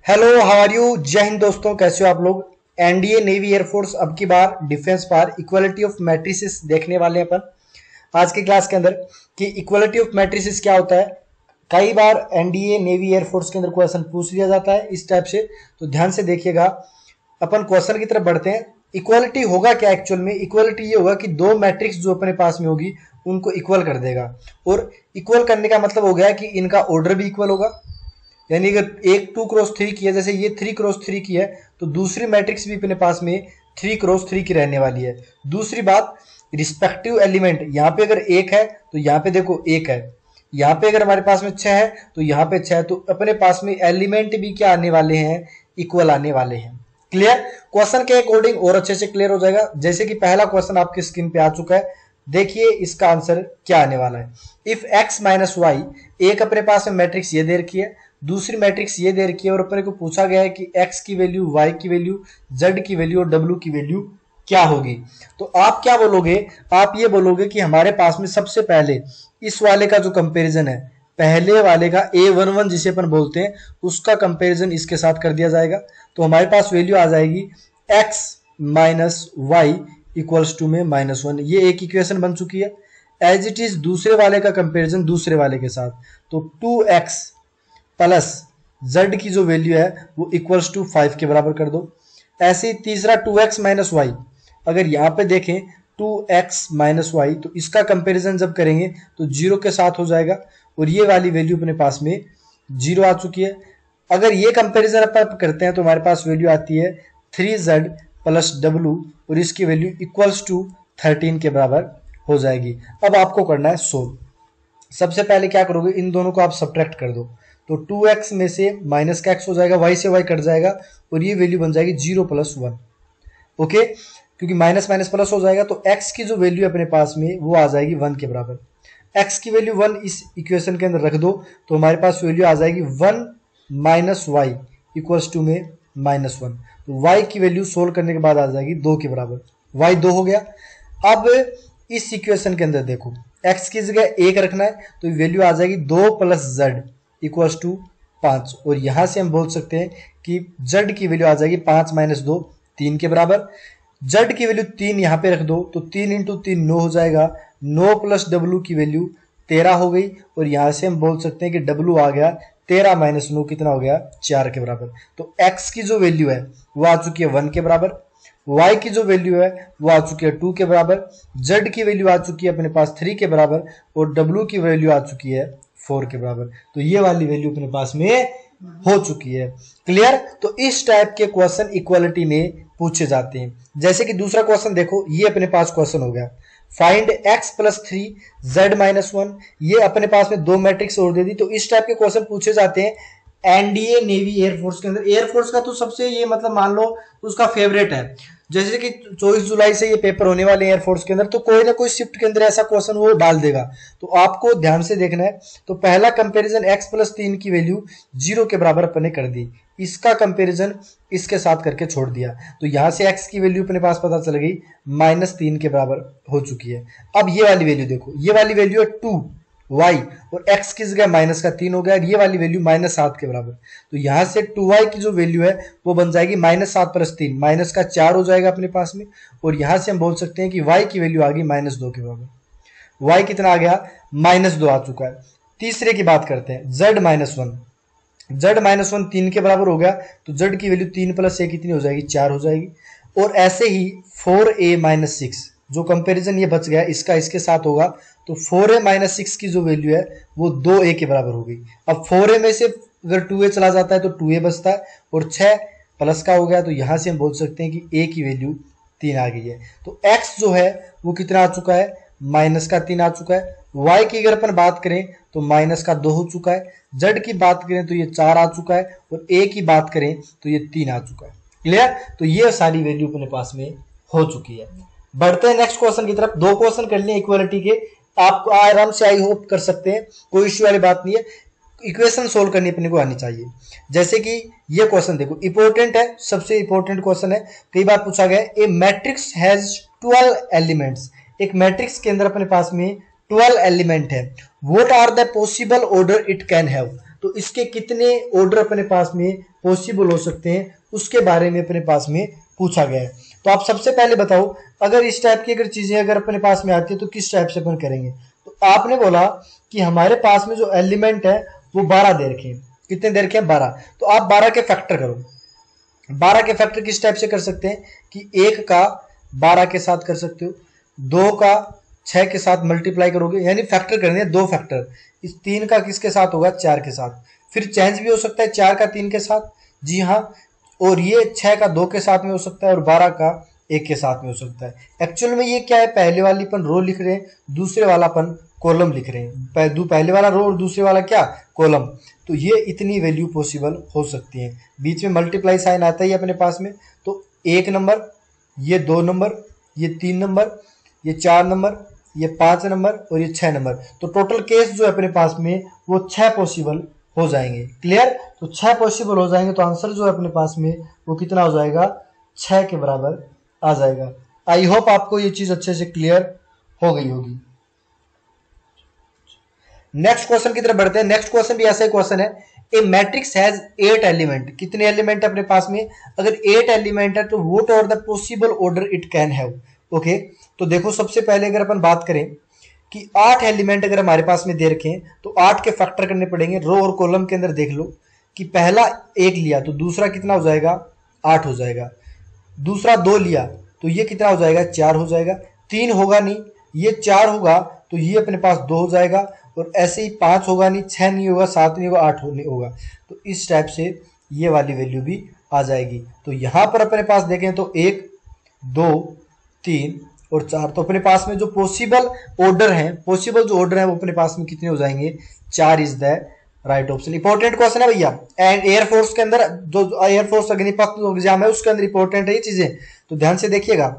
Hello, how are you. जय हिंद दोस्तों, कैसे हो आप लोग। एनडीए नेवी एयरफोर्स अब की बार डिफेंस पार इक्वालिटी ऑफ मैट्रिसेस देखने वाले हैं अपन आज की क्लास के अंदर कि इक्वालिटी ऑफ मैट्रिसेस क्या होता है। कई बार एनडीए नेवी एयरफोर्स के अंदर क्वेश्चन पूछ लिया जाता है इस टाइप से, तो ध्यान से देखिएगा। अपन क्वेश्चन की तरफ बढ़ते हैं। इक्वालिटी होगा क्या एक्चुअल में। इक्वालिटी ये होगा कि दो मैट्रिक्स जो अपने पास में होगी उनको इक्वल कर देगा। और इक्वल करने का मतलब हो गया कि इनका ऑर्डर भी इक्वल होगा। यानी अगर एक 2x3 की है, जैसे ये 3x3 की है, तो दूसरी मैट्रिक्स भी अपने पास में 3x3 की रहने वाली है। दूसरी बात, रिस्पेक्टिव एलिमेंट, यहाँ पे अगर एक है तो यहाँ पे देखो एक है, यहाँ पे अगर हमारे पास में 6 है तो यहाँ पे 6 है, तो अपने पास में एलिमेंट भी क्या आने वाले हैं, इक्वल आने वाले हैं। क्लियर। क्वेश्चन के अकॉर्डिंग और अच्छे से क्लियर हो जाएगा। जैसे कि पहला क्वेश्चन आपकी स्क्रीन पे आ चुका है, देखिए इसका आंसर क्या आने वाला है। इफ x माइनस वाई, एक अपने पास में मैट्रिक्स ये दे रखी है, दूसरी मैट्रिक्स ये दे रखी है, और अपने को पूछा गया है कि x की वैल्यू, y की वैल्यू, z की वैल्यू और w की वैल्यू क्या होगी। तो आप क्या बोलोगे, आप ये बोलोगे कि हमारे पास में सबसे पहले इस वाले का जो कंपैरिजन है, पहले वाले का A11 जिसे अपन बोलते हैं, उसका कंपैरिजन इसके साथ कर दिया जाएगा। तो हमारे पास वैल्यू आ जाएगी x minus Y equals to में -1। ये एक इक्वेशन बन चुकी है। एज इट इज दूसरे वाले का कंपैरिजन दूसरे वाले के साथ, तो 2x प्लस z की जो वैल्यू है वो इक्वल्स टू 5 के बराबर कर दो। ऐसे ही तीसरा 2x माइनस वाई, अगर यहाँ पे देखें 2x माइनस वाई, तो इसका कंपैरिजन जब करेंगे तो 0 के साथ हो जाएगा, और ये वाली वैल्यू अपने पास में 0 आ चुकी है। अगर ये कंपैरिजन अपन करते हैं तो हमारे पास वैल्यू आती है 3z प्लस w, और इसकी वैल्यू इक्वल्स टू 13 के बराबर हो जाएगी। अब आपको करना है सोल्व। सबसे पहले क्या करोगे, इन दोनों को आप सब्ट्रैक्ट कर दो, तो 2x में से माइनस का x हो जाएगा, y से y कट जाएगा, और ये वैल्यू बन जाएगी 0 प्लस 1। ओके, क्योंकि माइनस माइनस प्लस हो जाएगा, तो x की जो वैल्यू अपने पास में वो आ जाएगी 1 के बराबर। x की वैल्यू 1 इस इक्वेशन के अंदर रख दो, तो हमारे पास वैल्यू आ जाएगी 1 माइनस वाई इक्वल्स टू में -1। तो y की वैल्यू सोल्व करने के बाद आ जाएगी 2 के बराबर। y 2 हो गया। अब इस इक्वेशन के अंदर देखो, x की जगह 1 रखना है, तो वैल्यू आ जाएगी 2 प्लस z इक्वल्स टू 5। और यहां से हम बोल सकते हैं कि z की वैल्यू आ जाएगी 5 माइनस 2, 3 के बराबर। z की वैल्यू 3 यहां पे रख दो, तो 3 इंटू 3 9 हो जाएगा। 9 प्लस w की वैल्यू 13 हो गई, और यहां से हम बोल सकते हैं कि w आ गया 13 माइनस 9 कितना हो गया, 4 के बराबर। तो x की जो वैल्यू है वो आ चुकी है 1 के बराबर, y की जो वैल्यू है वो आ चुकी है 2 के बराबर, z की वैल्यू आ चुकी है अपने पास 3 के बराबर, और w की वैल्यू आ चुकी है 4 के बराबर। तो ये वाली वैल्यू अपने पास में हो चुकी है। क्लियर। तो इस टाइप के क्वेश्चन इक्वालिटी में पूछे जाते हैं। जैसे कि दूसरा क्वेश्चन देखो, ये अपने पास क्वेश्चन हो गया, find x plus 3 z minus 1। ये अपने पास में दो मैट्रिक्स और दे दी। तो इस टाइप के क्वेश्चन पूछे जाते हैं एनडीए नेवी एयरफोर्स के अंदर। एयरफोर्स का तो सबसे ये मतलब मान लो उसका फेवरेट है। जैसे कि 24 जुलाई से ये पेपर होने वाले एयरफोर्स के अंदर, तो कोई ना कोई शिफ्ट के अंदर ऐसा क्वेश्चन वो डाल देगा। तो आपको ध्यान से देखना है। तो पहला कंपैरिजन x प्लस 3 की वैल्यू 0 के बराबर अपने कर दी, इसका कंपैरिजन इसके साथ करके छोड़ दिया, तो यहां से x की वैल्यू अपने पास पता चल गई -3 के बराबर हो चुकी है। अब ये वाली वैल्यू देखो, ये वाली वैल्यू है 2y, और x की जगह माइनस का 3 हो गया, और ये वाली वैल्यू -7 के बराबर। तो यहां से 2y की जो वैल्यू है वो बन जाएगी -7 प्लस 3, माइनस का 4 हो जाएगा अपने पास में। और यहां से हम बोल सकते हैं कि y की वैल्यू आ गई -2 के बराबर। y कितना आ गया, -2 आ चुका है। तीसरे की बात करते हैं, z माइनस 1। z माइनस 1 3 के बराबर हो गया, तो z की वैल्यू 3 प्लस 1 कितनी हो जाएगी, 4 हो जाएगी। और ऐसे ही 4a माइनस 6, जो कंपैरिजन ये बच गया इसका इसके साथ होगा, तो 4a माइनस 6 की जो वैल्यू है वो 2a के बराबर हो गई। अब 4a में से अगर 2a चला जाता है तो 2a बचता है, और 6 प्लस का हो गया, तो यहां से हम बोल सकते हैं कि a की वैल्यू 3 आ गई है। तो x जो है वो कितना आ चुका है, -3 आ चुका है। y की अगर अपन बात करें तो -2 हो चुका है। z की बात करें तो ये 4 आ चुका है, और a की बात करें तो ये 3 आ चुका है। क्लियर। तो ये सारी वैल्यू अपने पास में हो चुकी है। बढ़ते हैं नेक्स्ट क्वेश्चन की तरफ। दो क्वेश्चन कर लिए इक्वालिटी के, आप आराम से आई होप कर सकते हैं, कोई इश्यू वाली बात नहीं है। इक्वेशन सोल्व करनी अपने को आनी चाहिए। जैसे कि ये क्वेश्चन देखो, इंपॉर्टेंट है, सबसे इंपॉर्टेंट क्वेश्चन है, कई बार पूछा गया है। A matrix has 12 elements. एक मैट्रिक्स के अंदर अपने पास में 12 एलिमेंट है। What are the possible order it can have. तो इसके कितने ऑर्डर अपने पास में पॉसिबल हो सकते हैं उसके बारे में अपने पास में पूछा गया है। तो आप सबसे पहले बताओ, अगर इस टाइप की अगर चीजें अगर अपने पास में आती है तो किस टाइप से अपन करेंगे। तो आपने बोला कि हमारे पास में जो एलिमेंट है वो 12 दे रखे हैं। कितने दे रखे हैं? 12। तो आप 12 के फैक्टर करो। 12 के फैक्टर किस टाइप से कर सकते हैं कि 1 का 12 के साथ कर सकते हो, 2 का 6 के साथ मल्टीप्लाई करोगे, यानी फैक्टर करने हैं 2 फैक्टर। इस 3 का किसके साथ होगा? 4 के साथ। फिर चेंज भी हो सकता है 4 का 3 के साथ, जी हाँ, और ये 6 का 2 के साथ में हो सकता है और 12 का 1 के साथ में हो सकता है। एक्चुअल में ये क्या है, पहले वाली अपन रो लिख रहे हैं, दूसरे वाला अपन कॉलम लिख रहे हैं। पहले वाला रो और दूसरे वाला क्या? कॉलम। तो ये इतनी वैल्यू पॉसिबल हो सकती है। बीच में मल्टीप्लाई साइन आता ही अपने पास में, तो 1 नंबर, ये 2 नंबर, ये 3 नंबर, ये 4 नंबर, ये 5 नंबर और ये 6 नंबर। तो टोटल केस जो है अपने पास में वो 6 पॉसिबल हो जाएंगे। क्लियर? तो 6 पॉसिबल हो जाएंगे, तो आंसर जो है अपने पास में वो कितना हो जाएगा? 6 के बराबर आ जाएगा। आई होप आपको ये चीज अच्छे से क्लियर हो गई होगी। नेक्स्ट क्वेश्चन की तरफ बढ़ते हैं। नेक्स्ट क्वेश्चन भी ऐसा ही क्वेश्चन है। A matrix has 8 element. कितने एलिमेंट अपने पास में? अगर 8 एलिमेंट है तो what are the possible order it can have. Okay, तो देखो सबसे पहले अगर अपन बात करें कि 8 एलिमेंट अगर हमारे पास में दे रखे हैं तो 8 के फैक्टर करने पड़ेंगे। रो और कॉलम के अंदर देख लो कि पहला 1 लिया तो दूसरा कितना हो जाएगा? 8 हो जाएगा। दूसरा 2 लिया तो ये कितना हो जाएगा? 4 हो जाएगा। 3 होगा नहीं, ये 4 होगा तो ये अपने पास 2 हो जाएगा। और ऐसे ही 5 होगा नहीं, 6 नहीं होगा, 7 नहीं होगा, 8 नहीं होगा। तो इस टाइप से ये वाली वैल्यू भी आ जाएगी। तो यहां पर अपने पास देखें तो 1, 2, 3 और 4। तो अपने पास में जो पॉसिबल ऑर्डर है, पॉसिबल जो ऑर्डर है वो अपने पास में कितने हो जाएंगे? 4 is the right option. Important question है भैया, एंड एयरफोर्स के अंदर जो एयरफोर्स अग्निपथ एग्जाम है उसके अंदर इंपॉर्टेंट है ये चीजें, तो ध्यान से देखिएगा।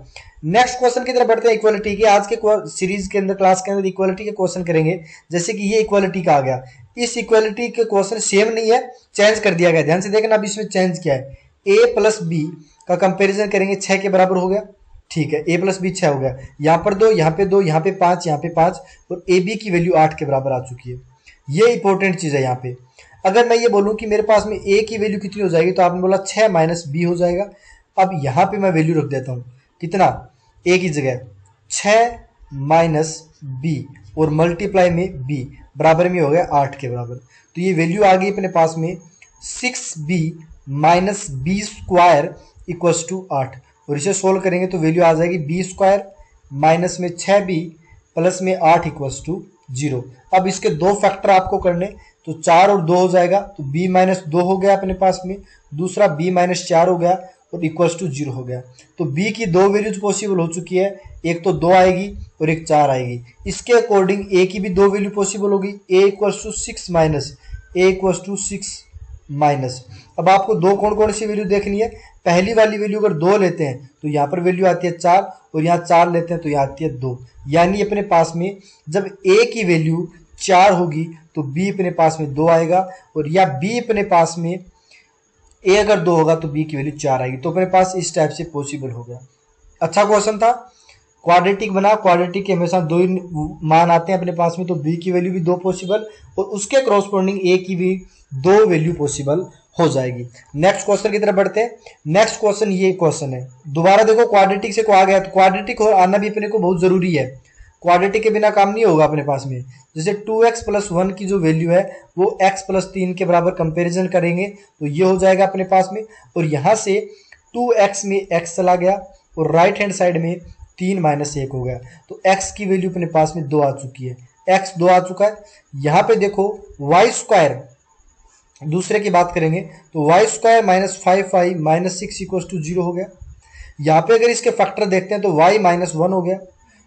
नेक्स्ट क्वेश्चन की तरफ बढ़ते हैं। इक्वालिटी के आज के सीरीज के अंदर, क्लास के अंदर इक्वालिटी के क्वेश्चन करेंगे। जैसे कि ये इक्वालिटी का आ गया, इस इक्वालिटी के क्वेश्चन सेम नहीं है, चेंज कर दिया गया। ध्यान से देखना, अब इसमें चेंज किया है। ए प्लस बी का कंपेरिजन करेंगे, 6 के बराबर हो गया। ठीक है, ए प्लस बी 6 हो गया। यहाँ पर 2, यहाँ पे 2, यहाँ पे 5, यहाँ पे 5 और ए बी की वैल्यू 8 के बराबर आ चुकी है। ये इंपॉर्टेंट चीज है यहाँ पे। अगर मैं ये बोलूं कि मेरे पास में ए की वैल्यू कितनी हो जाएगी, तो आपने बोला 6 माइनस बी हो जाएगा। अब यहाँ पे मैं वैल्यू रख देता हूँ, कितना? ए की जगह 6 माइनस बी और मल्टीप्लाई में बी बराबर में हो गया 8 के बराबर। तो ये वैल्यू आ गई अपने पास में 6b minus B square equals to 8। और इसे सोल्व करेंगे तो वैल्यू आ जाएगी बी स्क्वायर माइनस में 6b प्लस में 8 इक्वल्स टू 0। अब इसके 2 फैक्टर आपको करने, तो 4 और 2 हो जाएगा, तो b माइनस 2 हो गया अपने पास में, दूसरा b माइनस 4 हो गया और इक्वल्स टू 0 हो गया। तो b की 2 वैल्यूज पॉसिबल हो चुकी है, एक तो 2 आएगी और एक 4 आएगी। इसके अकॉर्डिंग a की भी 2 वैल्यू पॉसिबल होगी, a equals to 6 minus, a equals to 6 minus. अब आपको 2 कौन कौन सी वैल्यू देखनी है? पहली वाली वैल्यू अगर 2 लेते हैं तो यहाँ पर वैल्यू आती है 4 और यहाँ 4 लेते हैं तो यहाँ आती है 2। यानी अपने पास में जब a की वैल्यू 4 होगी तो b अपने पास में 2 आएगा, और या b अपने पास में a अगर 2 होगा तो b की वैल्यू 4 आएगी। तो अपने पास इस टाइप से पॉसिबल हो गया। अच्छा क्वेश्चन था, क्वाड्रेटिक बना। क्वाड्रेटिक के हमेशा 2 ही मान आते हैं अपने पास में, तो b की वैल्यू भी 2 पॉसिबल और उसके क्रॉसपोंडिंग a की भी 2 वैल्यू पॉसिबल हो जाएगी। नेक्स्ट क्वेश्चन की तरफ बढ़ते हैं। नेक्स्ट क्वेश्चन ये क्वेश्चन है, दोबारा देखो क्वाड्रेटिक से को आ गया, तो क्वाड्रेटिक आना भी अपने को बहुत जरूरी है। क्वाड्रेटिक के बिना काम नहीं होगा अपने पास में। जैसे 2x प्लस 1 की जो वैल्यू है वो x प्लस 3 के बराबर कंपेरिजन करेंगे तो ये हो जाएगा अपने पास में, और यहाँ से 2x में x चला गया और राइट हैंड साइड में 3 माइनस 1 हो गया। तो x की वैल्यू अपने पास में 2 आ चुकी है, x 2 आ चुका है। यहाँ पे देखो y स्क्वायर, दूसरे की बात करेंगे तो y square minus 5y minus 6 equals to 0 हो गया। यहाँ पे अगर इसके फैक्टर देखते हैं तो y माइनस 1 हो गया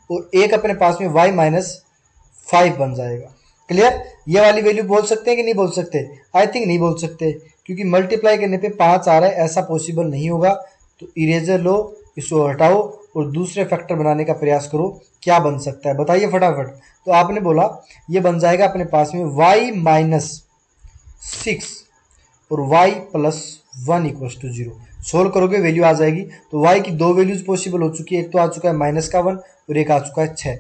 और एक अपने पास में y माइनस 5 बन जाएगा। क्लियर? ये वाली वैल्यू बोल सकते हैं कि नहीं बोल सकते? आई थिंक नहीं बोल सकते, क्योंकि मल्टीप्लाई करने पे 5 आ रहा है, ऐसा पॉसिबल नहीं होगा। तो इरेजर लो, इसको हटाओ और दूसरे फैक्टर बनाने का प्रयास करो। क्या बन सकता है बताइए फटाफट। तो आपने बोला ये बन जाएगा अपने पास में y माइनस 6 और y plus 1 equals to 0। Solve करोगे वैल्यू आ जाएगी। तो y की 2 वैल्यूज पॉसिबल हो चुकी है, एक तो आ चुका है माइनस का 1 और एक आ चुका है 6।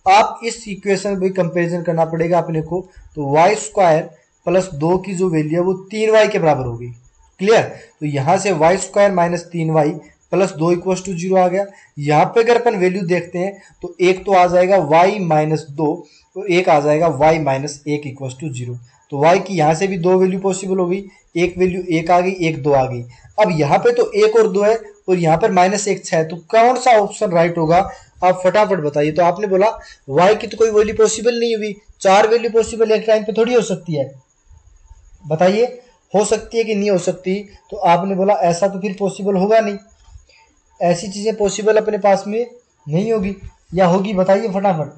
आप इस इक्वेशन भी कंपैरिजन करना पड़ेगा अपने को। तो y स्क्वायर प्लस 2 की जो वैल्यू है वो 3y के बराबर होगी। क्लियर। तो यहां से Y square minus 3y plus 2 equal to 0 आ गया। यहाँ पे अगर अपन वैल्यू देखते हैं तो एक तो आ जाएगा y माइनस 2, तो एक आ जाएगा y माइनस 1 इक्वल टू 0। तो y की यहाँ से भी दो वैल्यू पॉसिबल हो गई, एक वैल्यू 1 आ गई, एक 2 आ गई। अब यहाँ पे तो 1 और 2 है और यहाँ पर माइनस 1 6 है, तो कौन सा ऑप्शन राइट होगा आप फटाफट बताइए। तो आपने बोला y की तो कोई वैल्यू पॉसिबल नहीं हुई, 4 वैल्यू पॉसिबल एक टाइम पे थोड़ी हो सकती है, बताइए हो सकती है कि नहीं हो सकती। तो आपने बोला ऐसा तो फिर पॉसिबल होगा नहीं, ऐसी चीजें पॉसिबल अपने पास में नहीं होगी, या होगी बताइए फटाफट।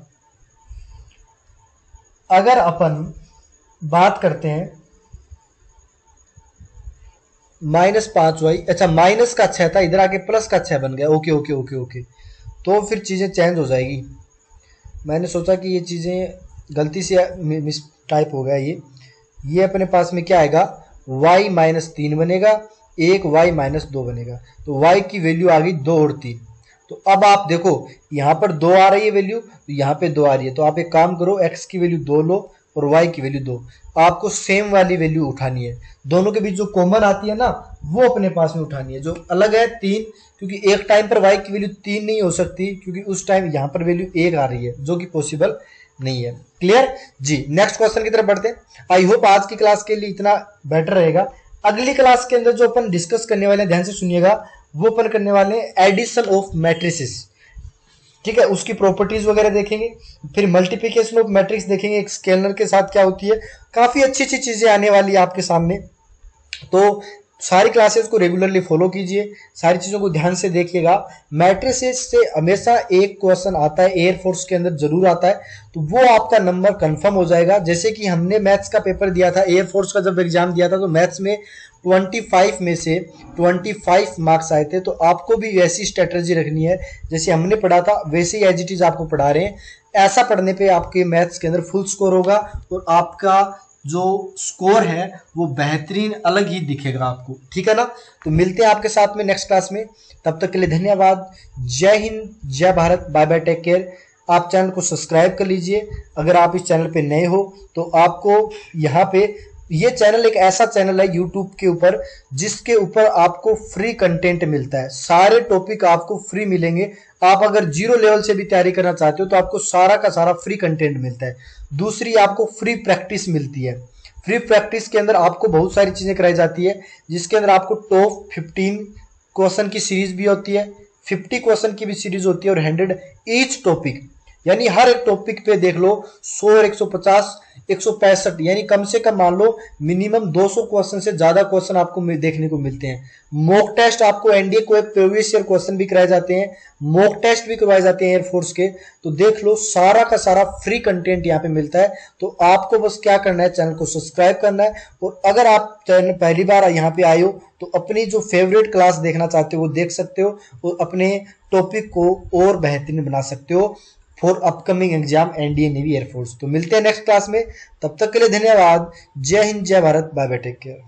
अगर अपन बात करते हैं -5y, अच्छा माइनस का 6 था, इधर आके प्लस का 6 बन गया, ओके ओके ओके ओके, तो फिर चीजें चेंज हो जाएगी। मैंने सोचा कि ये चीजें गलती से मिस टाइप हो गया, ये अपने पास में क्या आएगा, y माइनस 3 बनेगा, एक y माइनस 2 बनेगा। तो y की वैल्यू आ गई 2 और 3। तो अब आप देखो यहाँ पर 2 आ रही है वैल्यू, तो यहाँ पे 2 आ रही है, तो आप एक काम करो x की वैल्यू 2 लो और y की वैल्यू 2, आपको सेम वाली वैल्यू उठानी है। दोनों के बीच जो कॉमन आती है ना वो अपने पास में उठानी है, जो अलग है 3, क्योंकि एक टाइम पर y की वैल्यू 3 नहीं हो सकती, क्योंकि उस टाइम यहाँ पर वैल्यू 1 आ रही है जो कि पॉसिबल नहीं है। क्लियर जी। नेक्स्ट क्वेश्चन की तरफ बढ़ते हैं। आई होप आज की क्लास के लिए इतना बेटर रहेगा। अगली क्लास के अंदर जो अपन डिस्कस करने वाले हैं, ध्यान से सुनिएगा, वो अपन करने वाले हैं एडिशन ऑफ मैट्रिसेस, ठीक है, उसकी प्रॉपर्टीज वगैरह देखेंगे, फिर मल्टीप्लिकेशन ऑफ मैट्रिक्स देखेंगे, एक स्केलर के साथ क्या होती है, काफी अच्छी अच्छी चीजें आने वाली है आपके सामने। तो सारी क्लासेस को रेगुलरली फॉलो कीजिए, सारी चीजों को ध्यान से देखिएगा। मैट्रिसेस से हमेशा एक क्वेश्चन आता है, एयरफोर्स के अंदर जरूर आता है, तो वो आपका नंबर कंफर्म हो जाएगा। जैसे कि हमने मैथ्स का पेपर दिया था, एयरफोर्स का जब एग्जाम दिया था, तो मैथ्स में 25 में से 25 मार्क्स आए थे। तो आपको भी वैसी स्ट्रेटजी रखनी है, जैसे हमने पढ़ा था वैसे ही एज इट इज आपको पढ़ा रहे हैं। ऐसा पढ़ने पे आपके मैथ्स के अंदर फुल स्कोर होगा और आपका जो स्कोर है वो बेहतरीन अलग ही दिखेगा आपको, ठीक है ना। तो मिलते हैं आपके साथ में नेक्स्ट क्लास में, तब तक के लिए धन्यवाद। जय हिंद, जय Bharat, bye bye, take care. आप चैनल को सब्सक्राइब कर लीजिए अगर आप इस चैनल पे नए हो, तो आपको यहाँ पे, ये चैनल एक ऐसा चैनल है यूट्यूब के ऊपर जिसके ऊपर आपको फ्री कंटेंट मिलता है, सारे टॉपिक आपको फ्री मिलेंगे। आप अगर 0 लेवल से भी तैयारी करना चाहते हो तो आपको सारा का सारा फ्री कंटेंट मिलता है। दूसरी, आपको फ्री प्रैक्टिस मिलती है। फ्री प्रैक्टिस के अंदर आपको बहुत सारी चीजें कराई जाती है, जिसके अंदर आपको टॉप 15 क्वेश्चन की सीरीज भी होती है, 50 क्वेश्चन की भी सीरीज होती है और 100 ईच टॉपिक, यानी हर एक टॉपिक पे देख लो 100 और 150 165, यानी कम से कम मान लो मिनिमम 200 क्वेश्चन से ज्यादा क्वेश्चन आपको देखने को मिलते हैं। मॉक टेस्ट आपको एनडीए को प्रीवियस ईयर क्वेश्चन भी कराए जाते हैं, मॉक टेस्ट भी करवाए जाते हैं एयरफोर्स के। तो देख लो सारा का सारा फ्री कंटेंट यहाँ पे मिलता है। तो आपको बस क्या करना है, चैनल को सब्सक्राइब करना है, और अगर आप चैनल पहली बार यहाँ पे आए हो तो अपनी जो फेवरेट क्लास देखना चाहते हो वो देख सकते हो और अपने टॉपिक को और बेहतरीन बना सकते हो for upcoming exam NDA navy air force. तो मिलते हैं नेक्स्ट क्लास में, तब तक के लिए धन्यवाद। जय हिंद, जय Bharat, bye bye, take care.